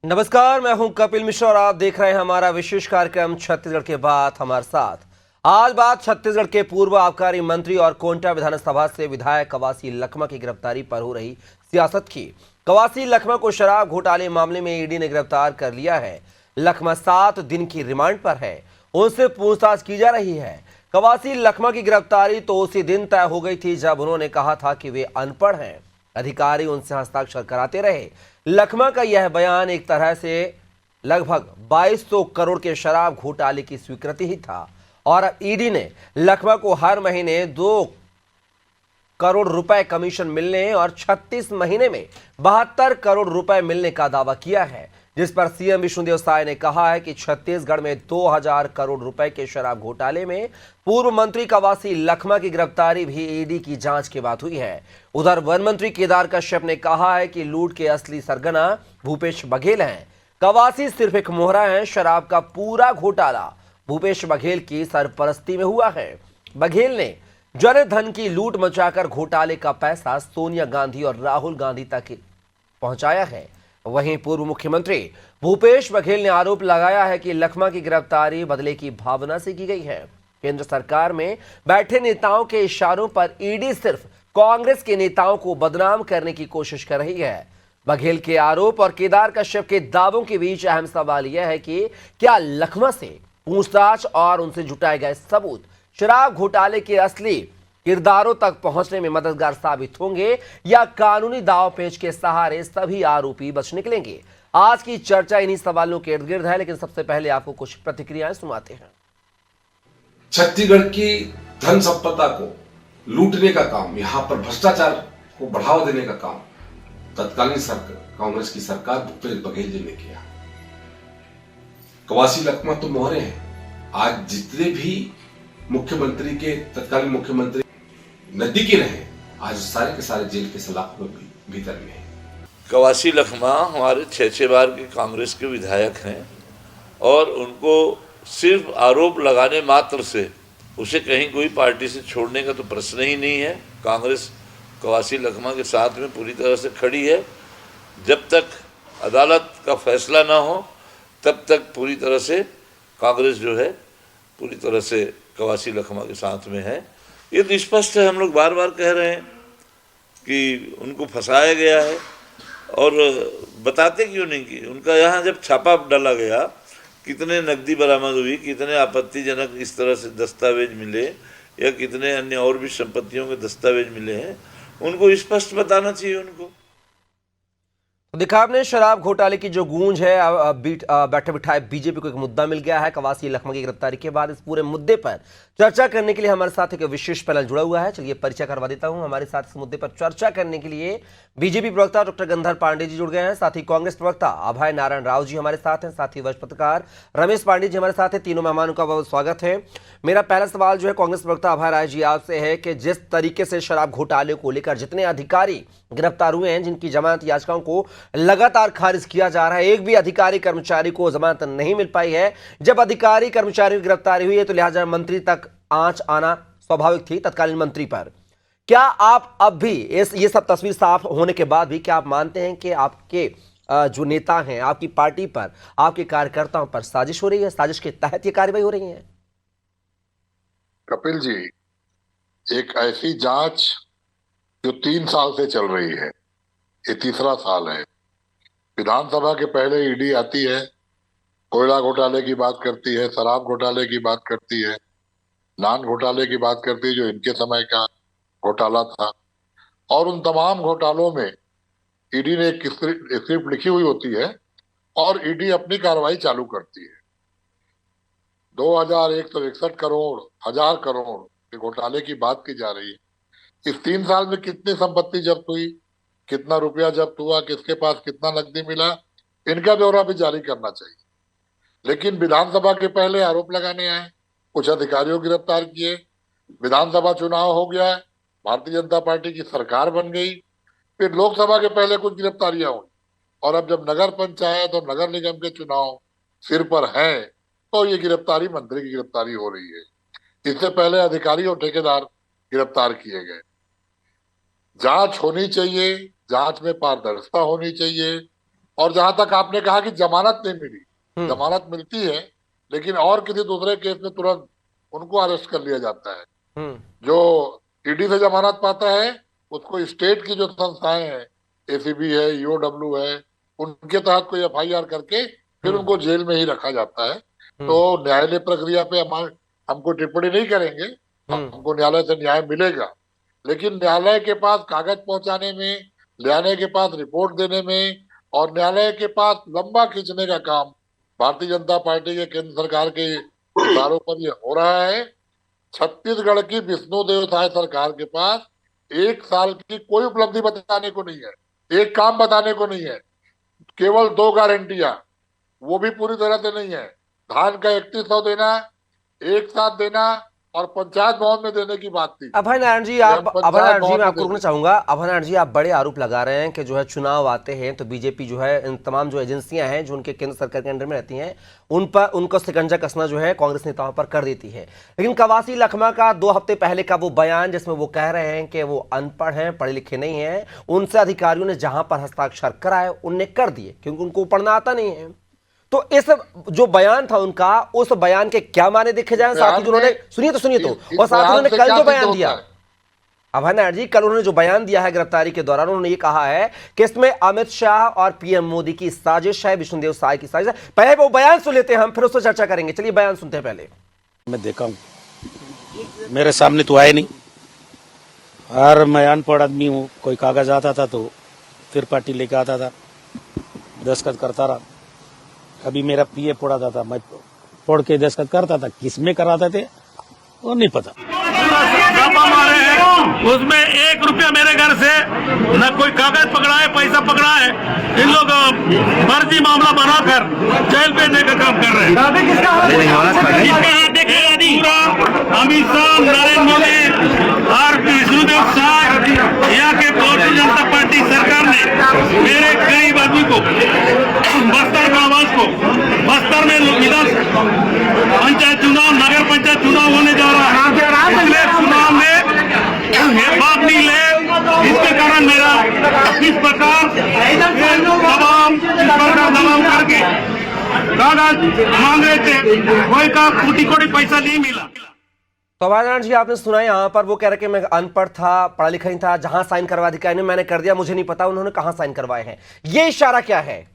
नमस्कार, मैं हूं कपिल मिश्रा और आप देख रहे हैं हमारा विशेष कार्यक्रम छत्तीसगढ़ के बात हमारे साथ। आज बात छत्तीसगढ़ के पूर्व आबकारी मंत्री और कोंटा विधानसभा से विधायक कवासी लखमा की गिरफ्तारी पर हो रही सियासत की। कवासी लखमा को शराब घोटाले मामले में ईडी ने गिरफ्तार कर लिया है। लखमा 7 दिन की रिमांड पर है, उनसे पूछताछ की जा रही है। कवासी लखमा की गिरफ्तारी तो उसी दिन तय हो गई थी जब उन्होंने कहा था कि वे अनपढ़ हैं। अधिकारी उनसे हस्ताक्षर कराते रहे। लखमा का यह बयान एक तरह से लगभग 2200 करोड़ के शराब घोटाले की स्वीकृति ही था और अब ईडी ने लखमा को हर महीने 2 करोड़ रुपए कमीशन मिलने और 36 महीने में 72 करोड़ रुपए मिलने का दावा किया है, जिस पर सीएम विष्णुदेव साय ने कहा है कि छत्तीसगढ़ में 2000 करोड़ रुपए के शराब घोटाले में पूर्व मंत्री कवासी लखमा की गिरफ्तारी भी ईडी की जांच के बाद हुई है। उधर वन मंत्री केदार कश्यप ने कहा है कि लूट के असली सरगना भूपेश बघेल हैं। कवासी सिर्फ एक मोहरा है। शराब का पूरा घोटाला भूपेश बघेल की सरपरस्ती में हुआ है। बघेल ने जन धन की लूट मचाकर घोटाले का पैसा सोनिया गांधी और राहुल गांधी तक पहुंचाया है। वहीं पूर्व मुख्यमंत्री भूपेश बघेल ने आरोप लगाया है कि लखमा की गिरफ्तारी बदले की भावना से की गई है। केंद्र सरकार में बैठे नेताओं के इशारों पर ईडी सिर्फ कांग्रेस के नेताओं को बदनाम करने की कोशिश कर रही है। बघेल के आरोप और केदार कश्यप के दावों के बीच अहम सवाल यह है कि क्या लखमा से पूछताछ और उनसे जुटाए गए सबूत शराब घोटाले के असली किरदारों तक पहुंचने में मददगार साबित होंगे या कानूनी दाव पेच के सहारे सभी आरोपी बच निकलेंगे। आज की चर्चा इन्हीं सवालों के इर्द गिर्द है, लेकिन सबसे पहले आपको कुछ प्रतिक्रियाएं सुनाते हैं। छत्तीसगढ़ की धन संपदा को लूटने का काम, यहाँ पर भ्रष्टाचार को बढ़ावा देने का काम तत्कालीन सरकार, कांग्रेस की सरकार भूपेश बघेल जी ने किया। कवासी लखमा तो मोहरे हैं। आज जितने भी मुख्यमंत्री के तत्कालीन मुख्यमंत्री नजदीकी रहे, आज सारे के सारे जेल के सलाखों में भीतर में है। कवासी लखमा हमारे 6 बार के कांग्रेस के विधायक हैं और उनको सिर्फ आरोप लगाने मात्र से उसे कहीं कोई पार्टी से छोड़ने का तो प्रश्न ही नहीं है। कांग्रेस कवासी लखमा के साथ में पूरी तरह से खड़ी है। जब तक अदालत का फैसला ना हो तब तक पूरी तरह से कांग्रेस जो है पूरी तरह से कवासी लखमा के साथ में है। ये तो स्पष्ट है, हम लोग बार बार कह रहे हैं कि उनको फंसाया गया है और बताते क्यों नहीं कि उनका यहाँ जब छापा डाला गया कितने नकदी बरामद हुई, कितने आपत्तिजनक इस तरह से दस्तावेज मिले या कितने अन्य और भी संपत्तियों के दस्तावेज मिले हैं, उनको स्पष्ट बताना चाहिए उनको। तो देखा आपने शराब घोटाले की जो गूंज है, बैठे बिठाए बीजेपी को एक मुद्दा मिल गया है। कवासी लखमा की गिरफ्तारी के बाद इस पूरे मुद्दे पर चर्चा करने के लिए हमारे साथ एक विशेष पैनल जुड़ा हुआ है। चलिए परिचय करवा देता हूं। हमारे साथ इस मुद्दे पर चर्चा करने के लिए बीजेपी प्रवक्ता डॉक्टर गंधर पांडे जी जुड़ गए हैं। साथ ही कांग्रेस प्रवक्ता अभय नारायण राव जी हमारे साथ हैं। साथ ही वरिष्ठ पत्रकार रमेश पांडे जी हमारे साथ हैं। तीनों मेहमानों का बहुत स्वागत है। मेरा पहला सवाल जो है कांग्रेस प्रवक्ता अभय राय जी आपसे है कि जिस तरीके से शराब घोटाले को लेकर जितने अधिकारी गिरफ्तार हुए हैं, जिनकी जमानत याचिकाओं को लगातार खारिज किया जा रहा है, एक भी अधिकारी कर्मचारी को जमानत नहीं मिल पाई है। जब अधिकारी कर्मचारी की गिरफ्तारी हुई है तो लिहाजा मंत्री तक आंच आना स्वाभाविक थी तत्कालीन मंत्री पर। क्या आप अब भी ये सब तस्वीर साफ होने के बाद भी क्या आप मानते हैं कि आपके जो नेता हैं, आपकी पार्टी पर, आपके कार्यकर्ताओं पर साजिश हो रही है, साजिश के तहत ये कार्रवाई हो रही है? कपिल जी, एक ऐसी जांच जो 3 साल से चल रही है, ये तीसरा साल है। विधानसभा के पहले ईडी आती है, कोयला घोटाले की बात करती है, शराब घोटाले की बात करती है, नान घोटाले की बात करती है जो इनके समय का घोटाला था, और उन तमाम घोटालों में ईडी ने एक स्क्रिप्ट लिखी हुई होती है और ईडी अपनी कार्रवाई चालू करती है। 2161 करोड़, 1000 करोड़ के घोटाले की बात की जा रही है। इस 3 साल में कितनी संपत्ति जब्त हुई, कितना रुपया जब्त हुआ, किसके पास कितना नकदी मिला, इनका ब्यौरा भी जारी करना चाहिए। लेकिन विधानसभा के पहले आरोप लगाने आए, कुछ अधिकारियों को गिरफ्तार किए, विधानसभा चुनाव हो गया, भारतीय जनता पार्टी की सरकार बन गई, फिर लोकसभा के पहले कुछ गिरफ्तारियां हुई, और अब जब नगर पंचायत और नगर निगम के चुनाव सिर पर हैं तो ये गिरफ्तारी मंत्री की गिरफ्तारी हो रही है। इससे पहले अधिकारी और ठेकेदार गिरफ्तार किए गए। जांच होनी चाहिए, जांच में पारदर्शिता होनी चाहिए और जहां तक आपने कहा कि जमानत नहीं मिली, हम्म। जमानत मिलती है लेकिन और किसी दूसरे केस में तुरंत उनको अरेस्ट कर लिया जाता है। हम्म। जो ईडी से जमानत पाता है उसको स्टेट की जो संस्थाएं हैं, एसीबी है, ईओडब्ल्यू है, उनके तहत कोई एफआईआर करके फिर उनको जेल में ही रखा जाता है। तो न्यायालय प्रक्रिया पे हमको टिप्पणी नहीं करेंगे, हमको न्यायालय से न्याय मिलेगा, लेकिन न्यायालय के पास कागज पहुंचाने में, न्यायालय के पास रिपोर्ट देने में और न्यायालय के पास लंबा खींचने का काम भारतीय जनता पार्टी के केंद्र सरकार के इशारों पर ये हो रहा है। छत्तीसगढ़ की विष्णुदेव साय सरकार के पास 1 साल की कोई उपलब्धि बताने को नहीं है, एक काम बताने को नहीं है, केवल 2 गारंटियां, वो भी पूरी तरह से नहीं है। धान का 3100 देना, एक साथ देना और पंचायत भवन में देने की बात थी। अभय नारायण जी, अभय नारायण जी मैं आपको रोकना चाहूंगा। अभय नारायण जी, आप बड़े आरोप लगा रहे हैं कि जो है चुनाव आते हैं तो बीजेपी जो है इन तमाम जो एजेंसियां हैं जो उनके केंद्र सरकार के अंडर में रहती हैं उन पर उनको शिकंजा कसना जो है कांग्रेस नेताओं पर कर देती है। लेकिन कवासी लखमा का 2 हफ्ते पहले का वो बयान जिसमें वो कह रहे हैं कि वो अनपढ़ हैं, पढ़े लिखे नहीं हैं, उनसे अधिकारियों ने जहां पर हस्ताक्षर कराए उनने कर दिए क्योंकि उनको पढ़ना आता नहीं है। तो इस जो बयान था उनका, उस बयान के क्या माने देखे जाए? साथ ही जो उन्होंने सुनिए तो और साथ ही उन्होंने कल जो बयान दिया, अभय नारायण जी, कल उन्होंने जो बयान दिया है गिरफ्तारी के दौरान, उन्होंने ये कहा है कि इसमें अमित शाह और पीएम मोदी की साजिश है, विष्णुदेव साय की साजिश है। पहले वो बयान सुन लेते हैं, हम फिर उससे चर्चा करेंगे। चलिए बयान सुनते हैं पहले। मैं देखा हूं, मेरे सामने तो आए नहीं, और मैं अनपढ़ आदमी हूं, कोई कागज आता था तो फिर पार्टी लेके आता था, दस्तखत करता रहा। अभी मेरा पीए पढ़ाता था, मैं पढ़ के दस्तखत करता था, किसमें कराते थे वो नहीं पता। छापा मारे हैं, उसमें 1 रुपया मेरे घर से न कोई कागज पकड़ा है, पैसा पकड़ा है। इन लोग फर्जी मामला बनाकर जेल भेजने का काम कर रहे हैं। अमित शाह, नरेंद्र मोदी और विष्णुदेव साय, यहाँ के भारतीय जनता पार्टी सरकार ने मेरे गरीब आदमी को, बस्तर का आवाज को, बस्तर में पंचायत चुनाव, नगर पंचायत चुनाव होने जा रहा है, इसलिए चुनाव में भाग नहीं ले, इसके कारण मेरा इस प्रकार दबाव करके कागज मांग रहे थे, कोई का कोटि पैसा नहीं मिला। तो अभय नारायण जी, आपने सुना यहाँ पर वो कह रहे कि मैं अनपढ़ था, पढ़ा लिखा नहीं था, जहां साइन करवा अधिकारी ने मैंने कर दिया, मुझे नहीं पता उन्होंने कहां साइन करवाए हैं। ये इशारा क्या है?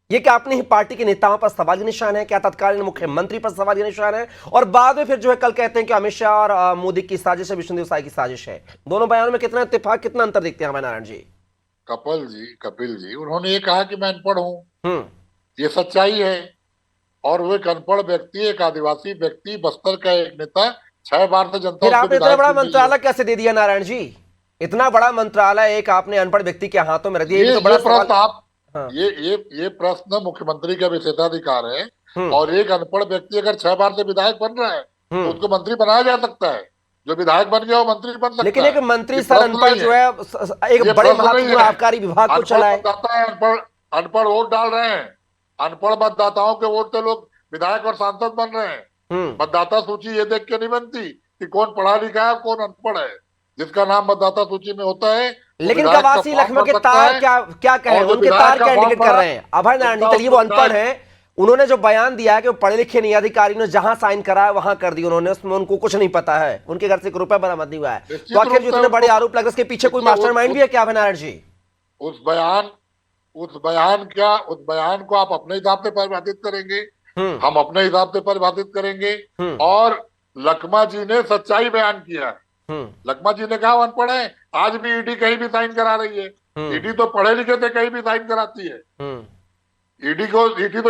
ये क्या अपनी ही पार्टी के नेताओं पर सवाल के निशान है? क्या तत्कालीन मुख्यमंत्री पर सवाल के निशान है? और बाद में फिर जो है कल कहते हैं कि अमित शाह और मोदी की साजिश है, विष्णुदेव साय की साजिश है। दोनों बयानों में कितना इत्तेफाक, कितना अंतर देखते हैं अभय नारायण जी? कपिल जी उन्होंने ये कहा कि मैं अनपढ़ हूँ, ये सच्चाई है। और वो एक अनपढ़ व्यक्ति, एक आदिवासी व्यक्ति, बस्तर का एक नेता, 6 बार से जनता। फिर आपने इतना बड़ा मंत्रालय कैसे दे दिया नारायण जी? इतना बड़ा मंत्रालय एक आपने अनपढ़ व्यक्ति के हाथों में रख दिया। ये तो बड़ा सवाल। हाँ। ये प्रश्न मुख्यमंत्री का विशेषाधिकार है। और एक अनपढ़ व्यक्ति अगर 6 बार से विधायक बन रहा है तो उसको मंत्री बनाया जा सकता है। जो विधायक बन गया वो मंत्री बन सकता है। लेकिन एक मंत्री सर अनपढ़ जो है एक बड़े महत्वपूर्ण आबकारी विभाग को चलाए। अनपढ़ वोट डाल रहे हैं, अनपढ़ मतदाताओं के वोट से लोग विधायक और सांसद बन रहे हैं। मतदाता सूची ये देख के नहीं बनती कि कौन पढ़ा लिखा है, कौन अनपढ़ है। जिसका नाम मतदाता सूची में होता है। लेकिन कवासी लखमा के तार क्या कहे, उनके तार क्या इंडिकेट कर रहे हैं? अभय नारायण जी, चलिए वो अनपढ़ हैं, उन्होंने जो बयान दिया है कि वो पढ़े लिखे नहीं, अधिकारी ने जहां साइन करा है वहां कर दी उन्होंने, उसमें उनको कुछ नहीं पता है, उनके घर से 1 रुपया बरामद नहीं हुआ है। तो आखिर जो इतने बड़े आरोप लगे उसके पीछे कोई मास्टरमाइंड भी है क्या अभय नारायण जी? उस बयान को आप अपने हिसाब से परिभाषित करेंगे, हम अपने हिसाब से परिभाषित करेंगे। और लखमा जी ने सच्चाई बयान किया है। लखमा जी ने कहा अनपढ़ है। आज भी ईडी कहीं भी साइन करा रही है। ईडी तो पढ़े लिखे थे कहीं भी साइन कराती है। ईडी तो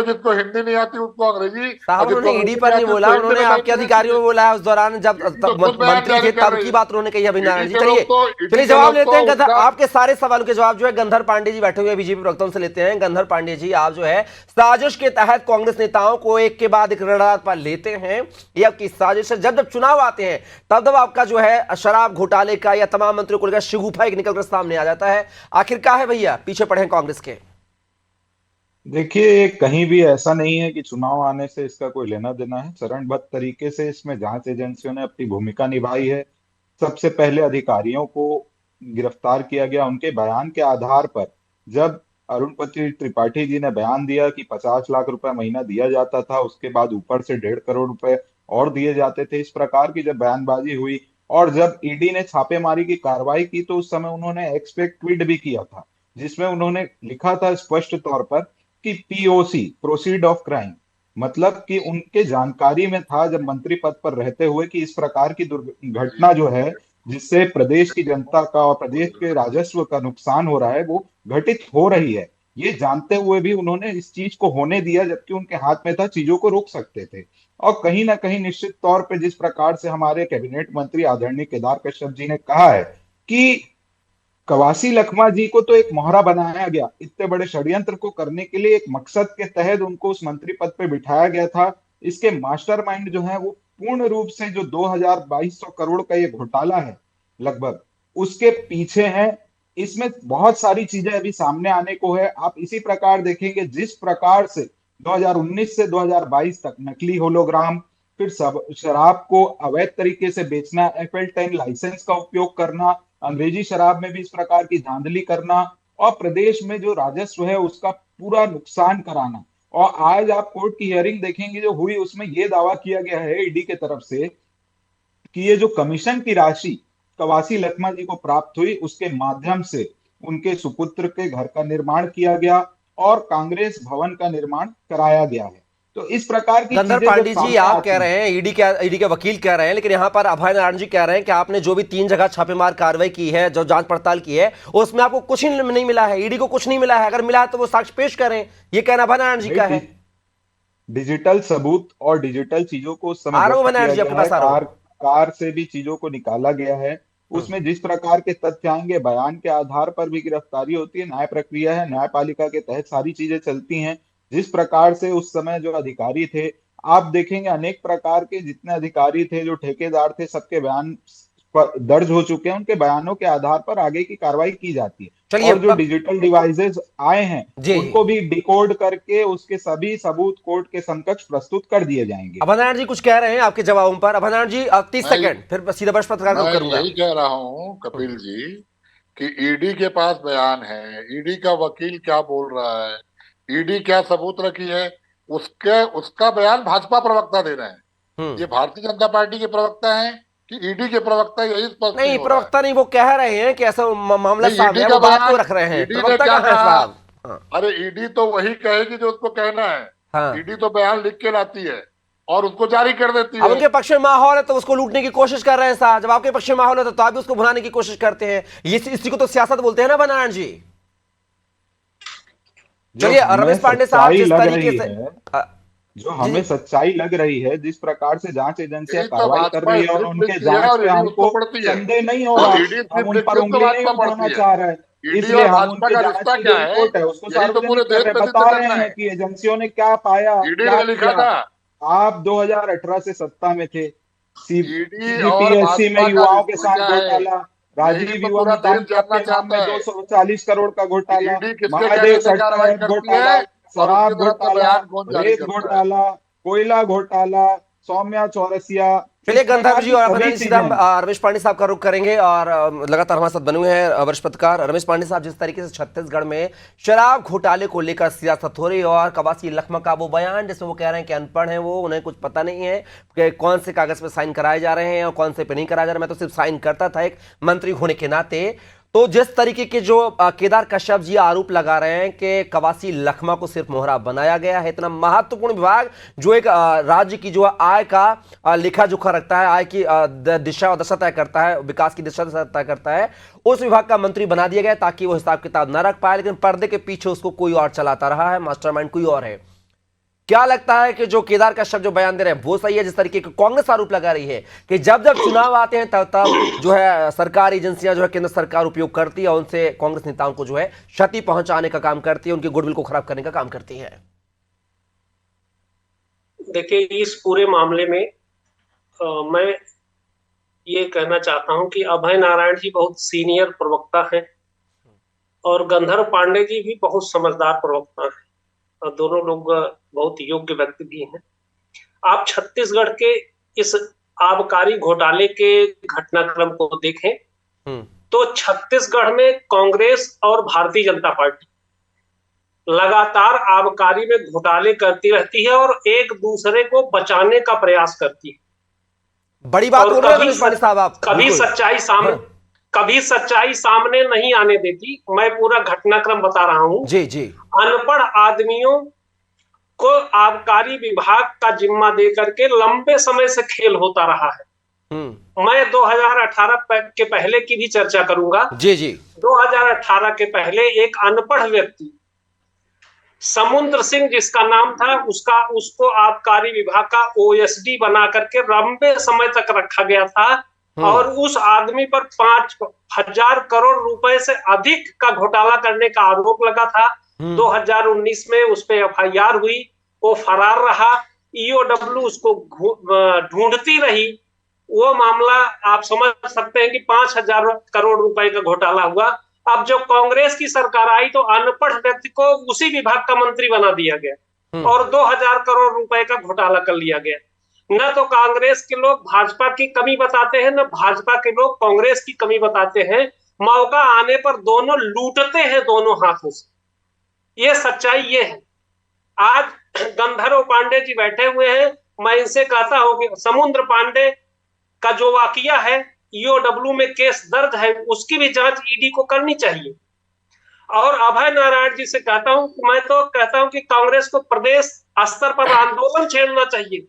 जिसको हिंदी नहीं आती उसको अंग्रेजी। साहब उन्होंने ईडी पर नहीं बोला, उन्होंने आपके अधिकारियों में बोला है उस दौरान जब मंत्री थे तब की बात उन्होंने कही। अभय नारायण जी चलिए जवाब लेते हैं। आपके सारे सवालों के जवाब जो है गंधर पांडे जी बैठे हुए बीजेपी प्रवक्ताओं से लेते हैं। गंधर पांडे जी, आप जो है साजिश के तहत कांग्रेस नेताओं को एक के बाद एक रडार पर लेते हैं, ये आपकी साजिश है। जब चुनाव आते हैं तब आपका जो है शराब घोटाले का या तमाम मंत्रियों को लेकर शिगुफा एक निकलकर सामने आ जाता है। आखिर क्या है भैया, पीछे पड़े कांग्रेस के? देखिए, कहीं भी ऐसा नहीं है कि चुनाव आने से इसका कोई लेना देना है। चरणबद्ध तरीके से इसमें जांच एजेंसियों ने अपनी भूमिका निभाई है। सबसे पहले अधिकारियों को गिरफ्तार किया गया, उनके बयान के आधार पर जब अरुणपति त्रिपाठी जी ने बयान दिया कि 50 लाख रुपए महीना दिया जाता था, उसके बाद ऊपर से 1.5 करोड़ रुपए और दिए जाते थे। इस प्रकार की जब बयानबाजी हुई और जब ईडी ने छापेमारी की कार्रवाई की तो उस समय उन्होंने एक्सपेक्ट भी किया था, जिसमें उन्होंने लिखा था स्पष्ट तौर पर कि पीओसी, प्रोसीड ऑफ क्राइम, मतलब कि उनके जानकारी में था जब मंत्री पद पर रहते हुए कि इस प्रकार की दुर्घटना जो है जिससे प्रदेश की जनता का और प्रदेश के राजस्व का नुकसान हो रहा है वो घटित हो रही है। ये जानते हुए भी उन्होंने इस चीज को होने दिया, जबकि उनके हाथ में था चीजों को रोक सकते थे। और कहीं ना कहीं निश्चित तौर पे जिस प्रकार से हमारे कैबिनेट मंत्री आदरणीय केदार कश्यप जी ने कहा है कि कवासी लखमा जी को तो एक मोहरा बनाया गया, इतने बड़े षड्यंत्र को करने के लिए एक मकसद के तहत उनको उस मंत्री पद पे बिठाया गया था। इसके मास्टरमाइंड जो है वो पूर्ण रूप से जो 2200 करोड़ का ये घोटाला है लगभग, उसके पीछे है। इसमें बहुत सारी चीजें अभी सामने आने को है। आप इसी प्रकार देखेंगे जिस प्रकार से 2019 से 2022 तक नकली होलोग्राम, फिर शराब को अवैध तरीके से बेचना, FL10 लाइसेंस का उपयोग करना, अंग्रेजी शराब में भी इस प्रकार की धांधली करना और प्रदेश में जो राजस्व है उसका पूरा नुकसान कराना। और आज आप कोर्ट की हियरिंग देखेंगे जो हुई, उसमें यह दावा किया गया है ईडी के तरफ से कि ये जो कमीशन की राशि कवासी लखमा जी को प्राप्त हुई उसके माध्यम से उनके सुपुत्र के घर का निर्माण किया गया और कांग्रेस भवन का निर्माण कराया गया है। तो इस प्रकार की गंधर चीजें जब पांडे जी, सामने आप आती कह रहे हैं, ईडी के वकील कह रहे हैं, लेकिन यहां पर अभय नारायण जी कह रहे हैं कि आपने जो भी 3 जगह छापेमार कार्रवाई की है, जो जांच पड़ताल की है, उसमें आपको कुछ नहीं मिला है, ईडी को कुछ नहीं मिला है। अगर मिला है तो वो साक्ष्य पेश करें, ये कहना अभय नारायण जी का है। डिजिटल सबूत और डिजिटल चीजों को उस समय आरोप जब्त बनाया किया जी, अपने गया है, पास आरोप। कार से भी चीजों को निकाला गया है। उसमें जिस प्रकार के तथ्य आएंगे, बयान के आधार पर भी गिरफ्तारी होती है। न्याय प्रक्रिया है, न्यायपालिका के तहत सारी चीजें चलती हैं। जिस प्रकार से उस समय जो अधिकारी थे, आप देखेंगे अनेक प्रकार के जितने अधिकारी थे, जो ठेकेदार थे, सबके बयान दर्ज हो चुके हैं। उनके बयानों के आधार पर आगे की कार्रवाई की जाती है। चलिए, और जो डिजिटल डिवाइसेस आए हैं जी, उनको भी डिकोड करके उसके सभी सबूत कोर्ट के समकक्ष प्रस्तुत कर दिए जाएंगे। अभय नारायण जी कुछ कह रहे हैं आपके जवाबों पर। अभय नारायण जी 30 सेकंड, फिर सीधा बर्ष पत्रकार को मैं करूंगा। यही कह रहा हूँ कपिल जी कि ईडी के पास बयान है, ईडी का वकील क्या बोल रहा है, ईडी क्या सबूत रखी है, उसका बयान भाजपा प्रवक्ता दे रहे हैं। ये भारतीय जनता पार्टी के प्रवक्ता हैं कि ईडी के प्रवक्ता, यही स्पष्ट नहीं, प्रवक्ता नहीं, वो कह रहे हैं कि ऐसा मामला सामने है, वो बात को रख रहे हैं। ईडी ने प्रवक्ता क्या कहाँ है कहा? साहब? अरे ईडी तो वही कहेगी जो उसको कहना है। हाँ। ईडी तो बयान लिख के लाती है और उसको जारी कर देती अब है। उनके पक्ष में माहौल है तो उसको लूटने की कोशिश कर रहे हैं साहब। जब आपके पक्ष में माहौल है तो आप भी उसको भुनाने की कोशिश करते हैं। ये इसी को तो सियासत बोलते हैं ना बनारन जी। चलिए, रमेश पांडे साहब जिस तरीके से जो हमें सच्चाई लग रही है, जिस प्रकार से जांच एजेंसियां यही तो कार्रवाई कर रही है और उनके जांच पे हमको संदेह नहीं हो रहा, हम उन पर उंगली नहीं उठाना चाह रहे, इसलिए हम उनके जांच की जो रिपोर्ट है उसको सार्वजनिक कर रहे, बता रहे हैं कि एजेंसियों ने क्या पाया, क्या किया। आप 2018 से सत्ता में थे, सीबीपीएससी में युवाओं के साथ घोटाला, राजीव युवा अनुदान के नाम में 240 करोड़ का घोटाला, महादेव सट्टा घोटाला, शराब घोटाला, रेत घोटाला, कोयला घोटाला, सौम्या चौरसिया। चलिए गंधर्व जी और अभिनंदन सीधा रमेश पांडे साहब का रुख करेंगे और लगातार हमारे साथ बने हुए हैं वरिष्ठ पत्रकार रमेश पांडे साहब। जिस तरीके से छत्तीसगढ़ में शराब घोटाले को लेकर सियासत हो रही है और कवासी लखमा का वो बयान जिसमें वो कह रहे हैं कि अनपढ़ हैं वो, उन्हें कुछ पता नहीं है कि कौन से कागज पे साइन कराए जा रहे हैं और कौन से पे नहीं कराया जा रहा। मैं तो सिर्फ साइन करता था एक मंत्री होने के नाते। तो जिस तरीके के जो केदार कश्यप जी आरोप लगा रहे हैं कि कवासी लखमा को सिर्फ मोहरा बनाया गया है, इतना महत्वपूर्ण विभाग जो एक राज्य की जो आय का लेखा जोखा रखता है, आय की दिशा और दशा तय करता है, विकास की दिशा दशा तय करता है, उस विभाग का मंत्री बना दिया गया ताकि वो हिसाब किताब न रख पाए। लेकिन पर्दे के पीछे उसको कोई और चलाता रहा है, मास्टरमाइंड कोई और है। क्या लगता है कि जो केदार कश्यप जो बयान दे रहे हैं वो सही है? जिस तरीके का कांग्रेस आरोप लगा रही है कि जब जब चुनाव आते हैं तब तब जो है सरकार एजेंसियां जो है केंद्र सरकार उपयोग करती है, उनसे कांग्रेस नेताओं को जो है क्षति पहुंचाने का काम करती है, उनकी गुडविल को खराब करने का काम करती है। देखिए, इस पूरे मामले में मैं ये कहना चाहता हूं कि अभय नारायण जी बहुत सीनियर प्रवक्ता हैं और गंधर्व पांडे जी भी बहुत समझदार प्रवक्ता हैं और दोनों लोग बहुत योग्य व्यक्ति भी हैं। आप छत्तीसगढ़ के इस आबकारी घोटाले के घटनाक्रम को देखें तो छत्तीसगढ़ में कांग्रेस और भारतीय जनता पार्टी लगातार आबकारी में घोटाले करती रहती है और एक दूसरे को बचाने का प्रयास करती है। बड़ी बात और बोल रहे हैं रमेश पांडे साहब आप। कभी बिल्कुल। सच्चाई सामने हाँ। कभी सच्चाई सामने नहीं आने देती। मैं पूरा घटनाक्रम बता रहा हूं। जी जी। अनपढ़ आदमियों को आबकारी विभाग का जिम्मा दे करके लंबे समय से खेल होता रहा है। मैं 2018 के पहले की भी चर्चा करूंगा। जी जी। 2018 के पहले एक अनपढ़ व्यक्ति समुद्र सिंह जिसका नाम था, उसको आबकारी विभाग का ओएसडी बना करके लंबे समय तक रखा गया था और उस आदमी पर 5,000 करोड़ रुपए से अधिक का घोटाला करने का आरोप लगा था। 2019 में उस पर एफआईआर हुई, वो फरार रहा। ईओडब्ल्यू उसको ढूंढती रही। वो मामला आप समझ सकते हैं कि 5,000 करोड़ रुपए का घोटाला हुआ। अब जो कांग्रेस की सरकार आई तो अनपढ़ व्यक्ति को उसी विभाग का मंत्री बना दिया गया और 2,000 करोड़ रुपए का घोटाला कर लिया गया। न तो कांग्रेस के लोग भाजपा की कमी बताते हैं, न भाजपा के लोग कांग्रेस की कमी बताते हैं। मौका आने पर दोनों लूटते हैं दोनों हाथों से। ये सच्चाई ये है। आज गंधर्व पांडे जी बैठे हुए हैं। मैं इनसे कहता हूं कि समुद्र पांडे का जो वाकया है, ईओडब्ल्यू में केस दर्ज है, उसकी भी जांच ईडी को करनी चाहिए। और अभय नारायण जी से कहता हूं, मैं तो कहता हूं कि कांग्रेस को प्रदेश स्तर पर आंदोलन छेड़ना चाहिए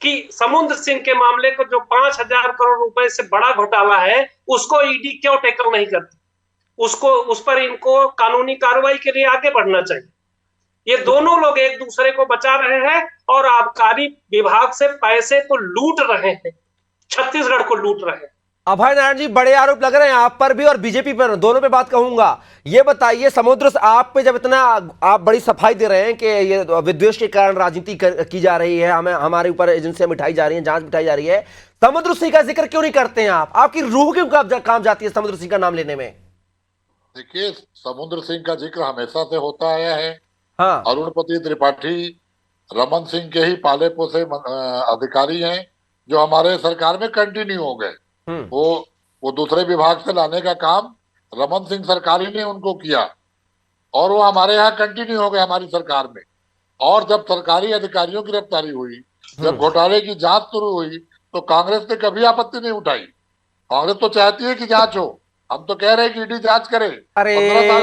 कि समुद्र सिंह के मामले को जो 5,000 करोड़ रुपए से बड़ा घोटाला है, उसको ईडी क्यों टैकल नहीं करती, उस पर इनको कानूनी कार्रवाई के लिए आगे बढ़ना चाहिए। ये दोनों लोग एक दूसरे को बचा रहे हैं और आबकारी विभाग से पैसे को लूट रहे हैं, छत्तीसगढ़ को लूट रहे हैं। अभय नारायण जी, बड़े आरोप लग रहे हैं आप पर भी और बीजेपी पर, दोनों पे बात कहूंगा। ये बताइए, समुद्र से आप पे जब इतना आप बड़ी सफाई दे रहे हैं कि ये विद्वेष के कारण राजनीति की जा रही है, हमारे ऊपर एजेंसियां बिठाई जा रही हैं, जांच बिठाई जा रही है, समुद्र सिंह का जिक्र क्यों नहीं करते हैं आप? आपकी रूह क्यों काम जाती है समुद्र सिंह का नाम लेने में? देखिए, समुद्र सिंह का जिक्र हमेशा से होता आया है। हाँ। अरुणपति त्रिपाठी रमन सिंह के ही पाले पोसे अधिकारी हैं जो हमारे सरकार में कंटिन्यू हो गए। वो दूसरे विभाग से लाने का काम रमन सिंह सरकारी ने उनको किया और वो हमारे यहाँ कंटिन्यू हो गए हमारी सरकार में। और जब सरकारी अधिकारियों की गिरफ्तारी हुई, जब घोटाले की जांच शुरू हुई, तो कांग्रेस ने कभी आपत्ति नहीं उठाई। कांग्रेस तो चाहती है कि जांच हो। हम तो कह रहे हैं कि ईडी जांच करे। अरे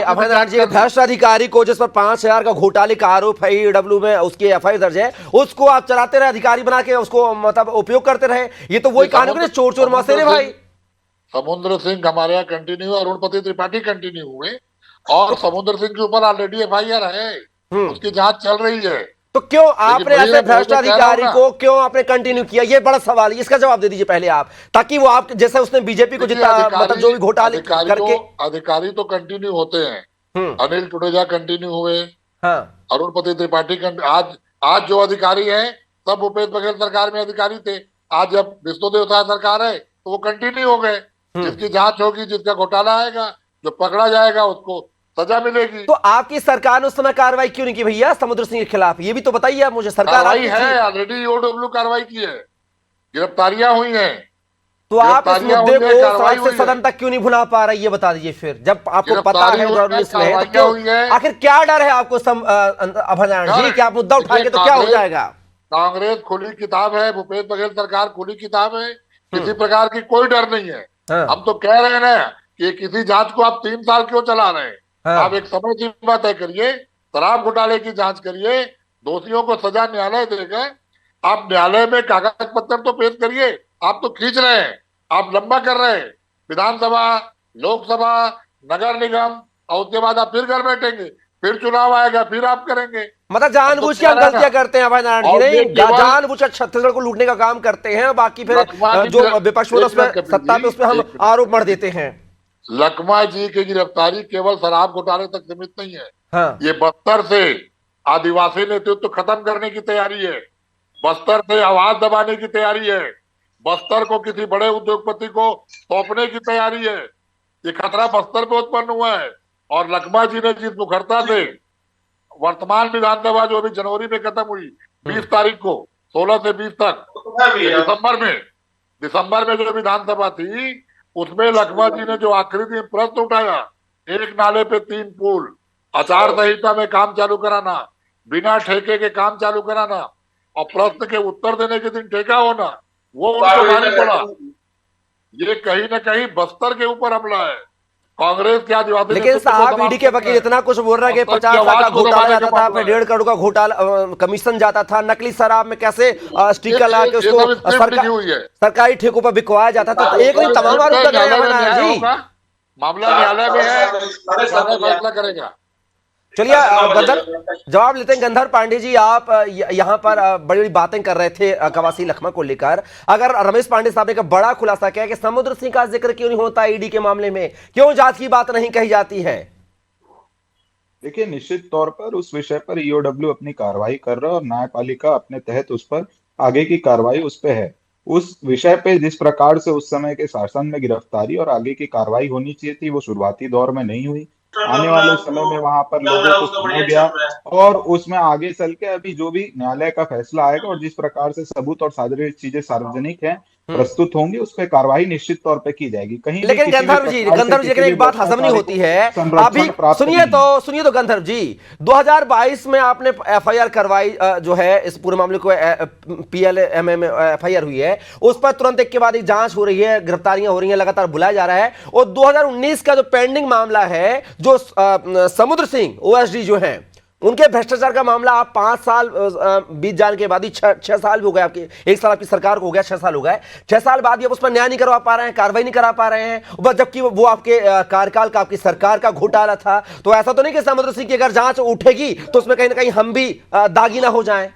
अभय नारायण जी, भ्रष्ट अधिकारी को जिस पर 5,000 का घोटाले का आरोप है, ईडब्ल्यू में उसकी एफआईआर दर्ज है, उसको आप चलाते रहे, अधिकारी बना के उसको मतलब उपयोग करते रहे। ये तो वही कहानी, चोर चोर मौसेरे भाई। समुद्र सिंह हमारे यहाँ कंटिन्यू, अरुणपति त्रिपाठी कंटिन्यू हुए और समुद्र सिंह के ऊपर ऑलरेडी एफआईआर है, उसकी जांच चल रही है। तो क्यों आपने ऐसे भ्रष्ट अधिकारी को क्यों आपने कंटिन्यू किया? ये बड़ा सवाल है, इसका जवाब दे दीजिए पहले आप, ताकि वो आप जैसे उसने बीजेपी को जितना मतलब जो भी घोटाले करके। अधिकारी तो कंटिन्यू होते हैं। अनिल टुडेजा कंटिन्यू हुए, हाँ। अरुणपति त्रिपाठी आज जो अधिकारी हैं सब भूपेश बघेल सरकार में अधिकारी थे। आज जब विष्णुदेव साय सरकार है तो वो कंटिन्यू हो गए। जिसकी जांच होगी, जिसका घोटाला आएगा, जो पकड़ा जाएगा उसको सजा मिलेगी। तो आपकी सरकार ने उस समय कार्रवाई क्यों नहीं की भैया समुद्र सिंह के खिलाफ? ये भी तो बताइए आप मुझे। सरकार कार्रवाई है, ऑलरेडी ईओडब्ल्यू कार्रवाई की है, गिरफ्तारियां हुई हैं। तो आप इस मुद्दे को सड़क से सदन तक क्यों नहीं भुला पा रहे, ये बता दीजिए फिर। जब आपको पता है आखिर क्या डर है आपको अभय नारायण जी कि आप मुद्दा उठाएंगे तो क्या हो जाएगा? कांग्रेस खुली किताब है, भूपेश बघेल सरकार खुली किताब है, किसी प्रकार की कोई डर नहीं है। हम तो कह रहे हैं ना कि किसी जांच को आप 3 साल क्यों चला रहे हैं? आप एक समय सीमा तय करिए, शराब घोटाले की जांच करिए, दोषियों को सजा न्यायालय देगा। आप न्यायालय में कागज पत्र तो पेश करिए, आप तो खींच रहे हैं, आप लंबा कर रहे हैं। विधानसभा, लोकसभा, नगर निगम, और उसके बाद आप फिर घर बैठेंगे, फिर चुनाव आएगा, फिर आप करेंगे। मतलब जानबूझ के हम गलतियां करते हैं अभय नारायण जी, नहीं जानबूझ छत्तीसगढ़ को लूटने का काम करते हैं, बाकी फिर जो विपक्ष में सत्ता पे उस पर हम आरोप मढ़ देते हैं। लखमा जी की गिरफ्तारी केवल शराब घोटाले तक सीमित नहीं है। हाँ। ये बस्तर से आदिवासी नेतृत्व खत्म करने की तैयारी है, बस्तर से आवाज दबाने की तैयारी है, बस्तर को किसी बड़े उद्योगपति को सौंपने की तैयारी है। ये खतरा बस्तर पे उत्पन्न हुआ है और लखमा जी ने जिस मुखरता से वर्तमान विधानसभा जो अभी जनवरी में खत्म हुई 20 तारीख को, 16 से 20 तक दिसंबर में जो विधानसभा थी, उसमें लखमा जी ने जो आखिरी दिन प्रश्न उठाया, एक नाले पे 3 पुल, आचार संहिता में काम चालू कराना, बिना ठेके के काम चालू कराना और प्रश्न के उत्तर देने के दिन ठेका होना, वो उनको भारी पड़ा। ये कहीं ना कहीं बस्तर के ऊपर हमला है। कांग्रेस के आदिवासी लेकिन साहब ईडी के वकील इतना कुछ बोल रहे हैं कि 50 लाख का घोटाला जाता था, फिर 1.5 करोड़ का घोटाला कमीशन जाता था, नकली शराब में कैसे स्टिकर लगा के उसको सरकारी ठेकों पर बिकवाया जाता था। तो एक नहीं तमाम आरोप लग रहे हैं जी। मामला न्यायालय में है, फैसला करेगा। चलिए गंधर जवाब लेते हैं। गंधर पांडे जी, आप यहाँ पर बड़ी बड़ी बातें कर रहे थे कवासी लखमा को लेकर। अगर रमेश पांडे साहब ने का बड़ा खुलासा किया कि समुद्र सिंह का जिक्र क्यों नहीं होता ईडी के मामले में, क्यों जांच की बात नहीं कही जाती है? देखिए, निश्चित तौर पर उस विषय पर ईओडब्ल्यू अपनी कार्रवाई कर रहा है और न्यायपालिका अपने तहत उस पर आगे की कार्रवाई उस पर है। उस विषय पे जिस प्रकार से उस समय के शासन में गिरफ्तारी और आगे की कार्रवाई होनी चाहिए थी, वो शुरुआती दौर में नहीं हुई। आने वाले समय में वहां पर लोगों को सुना गया और उसमें आगे चल के अभी जो भी न्यायालय का फैसला आएगा और जिस प्रकार से सबूत और सारी चीजें सार्वजनिक हैं प्रस्तुत होंगी, उस पर कार्रवाई निश्चित तौर पे की जाएगी। कहीं लेकिन गंधर्व जी एक बात हजम नहीं होती है अभी। सुनिए तो गंधर्व जी, 2022 में आपने एफआईआर करवाई जो है इस पूरे मामले को, पीएलएमए में एफआईआर हुई है, उस पर तुरंत एक के बाद एक जांच हो रही है, गिरफ्तारियां हो रही हैं, लगातार बुलाया जा रहा है। और 2019 का जो पेंडिंग मामला है, जो समुद्र सिंह ओएसडी जो है उनके भ्रष्टाचार का मामला, आप 5 साल बीत जाने के बाद ही 6 साल भी हो गए, आपके 1 साल आपकी सरकार को हो गया, 6 साल हो गए, 6 साल बाद आप उस पर न्याय नहीं करवा पा रहे हैं, कार्रवाई नहीं करा पा रहे हैं, जबकि वो आपके कार्यकाल का, आपकी सरकार का घोटाला था। तो ऐसा तो नहीं कि समुद्र सिंह की अगर जांच उठेगी तो उसमें कहीं ना कहीं हम भी दागी ना हो जाएं?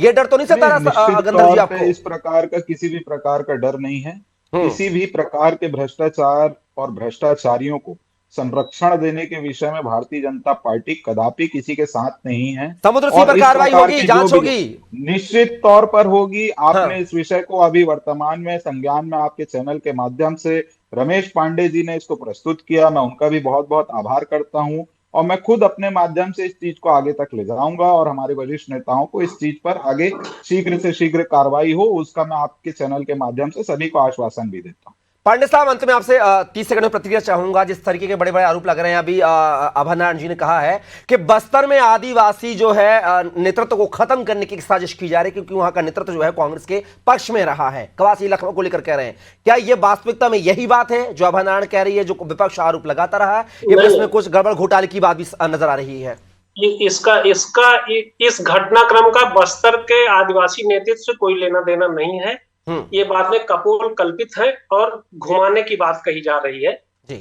ये डर तो नहीं सता गंधर्व जी आपको? इस प्रकार का किसी भी प्रकार का डर नहीं है। किसी भी प्रकार के भ्रष्टाचार और भ्रष्टाचारियों को संरक्षण देने के विषय में भारतीय जनता पार्टी कदापि किसी के साथ नहीं है। समुद्र सिंह पर कार्रवाई होगी, जांच होगी, निश्चित तौर पर होगी। आपने इस विषय को अभी वर्तमान में संज्ञान में आपके चैनल के माध्यम से रमेश पांडे जी ने इसको प्रस्तुत किया, मैं उनका भी बहुत बहुत आभार करता हूं और मैं खुद अपने माध्यम से इस चीज को आगे तक ले जाऊंगा और हमारे वरिष्ठ नेताओं को इस चीज पर आगे शीघ्र से शीघ्र कार्रवाई हो, उसका मैं आपके चैनल के माध्यम से सभी को आश्वासन भी देता हूं। पांडे साहब, अंत में आपसे 30 सेकंड में प्रतिक्रिया चाहूंगा। जिस तरीके के बड़े बड़े आरोप लग रहे हैं, अभी अभय नारायण जी ने कहा है कि बस्तर में आदिवासी जो है नेतृत्व को खत्म करने की साजिश की जा रही है, क्योंकि वहां का नेतृत्व जो है कांग्रेस के पक्ष में रहा है, कवासी लखमा को लेकर कह रहे हैं। क्या ये वास्तविकता में यही बात है जो अभय नारायण कह रही है, जो विपक्ष आरोप लगाता रहा है, या इसमें कुछ गड़बड़ घोटाले की बात भी नजर आ रही है? इस घटनाक्रम का बस्तर के आदिवासी नेतृत्व से कोई लेना देना नहीं है। ये बात में कपोल कल्पित है और घुमाने की बात कही जा रही है जी।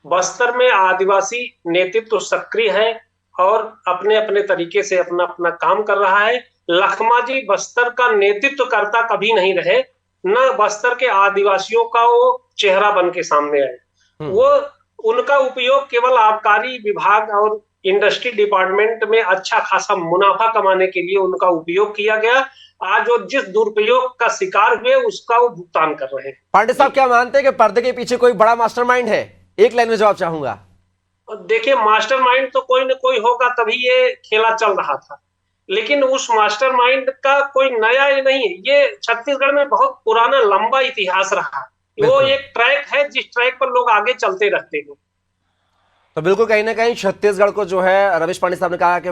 बस्तर में आदिवासी नेतृत्व सक्रिय है और अपने अपने तरीके से अपना अपना काम कर रहा है। लखमा जी बस्तर का नेतृत्व करता कभी नहीं रहे, न बस्तर के आदिवासियों का वो चेहरा बन के सामने आए। वो उनका उपयोग केवल आबकारी विभाग और इंडस्ट्री डिपार्टमेंट में अच्छा खासा मुनाफा कमाने के लिए उनका उपयोग किया गया। आज वो जिस दुरुपयोग का शिकार हुए उसका वो भुगतान कर रहे हैं। पांडे साहब, क्या मानते हैं कि पर्दे के पीछे कोई बड़ा मास्टरमाइंड है? एक लाइन में जवाब चाहूंगा। देखिए, मास्टरमाइंड तो कोई न कोई होगा, तभी ये खेला चल रहा था, लेकिन उस मास्टरमाइंड का कोई नया ही नहीं है। ये छत्तीसगढ़ में बहुत पुराना लंबा इतिहास रहा। वो एक ट्रैक है जिस ट्रैक पर लोग आगे चलते रहते हैं। तो बिल्कुल कहीं ना कहीं छत्तीसगढ़ को जो है, रमेश पांडे साहब ने कहा कि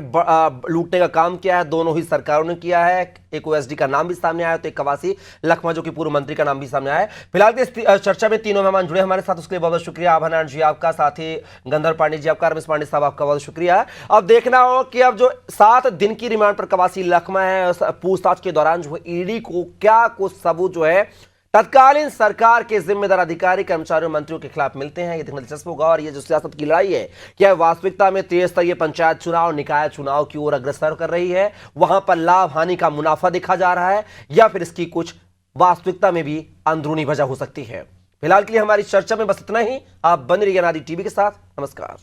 लूटने का काम किया है, दोनों ही सरकारों ने किया है। एक ओएसडी का नाम भी सामने आया, तो एक कवासी लखमा जो कि पूर्व मंत्री का नाम भी सामने आया है। फिलहाल इस चर्चा में तीनों मेहमान जुड़े हमारे साथ, उसके लिए बहुत बहुत शुक्रिया। अभय नारायण जी आपका, साथ ही गंधर्व पांडे जी आपका, रमेश पांडे साहब आपका बहुत शुक्रिया। अब देखना हो कि अब जो 7 दिन की रिमांड पर कवासी लखमा है, पूछताछ के दौरान जो है ईडी को क्या कुछ सबूत जो है तत्कालीन सरकार के जिम्मेदार अधिकारी, कर्मचारियों, मंत्रियों के खिलाफ मिलते हैं, ये देखना दिलचस्प होगा। और ये जो सियासत की लड़ाई है, क्या वास्तविकता में त्रिस्तरीय पंचायत चुनाव, निकाय चुनाव की ओर अग्रसर कर रही है, वहां पर लाभ हानि का मुनाफा देखा जा रहा है, या फिर इसकी कुछ वास्तविकता में भी अंदरूनी वजह हो सकती है? फिलहाल के लिए हमारी चर्चा में बस इतना ही। आप बने रहिए अनादि टीवी के साथ। नमस्कार।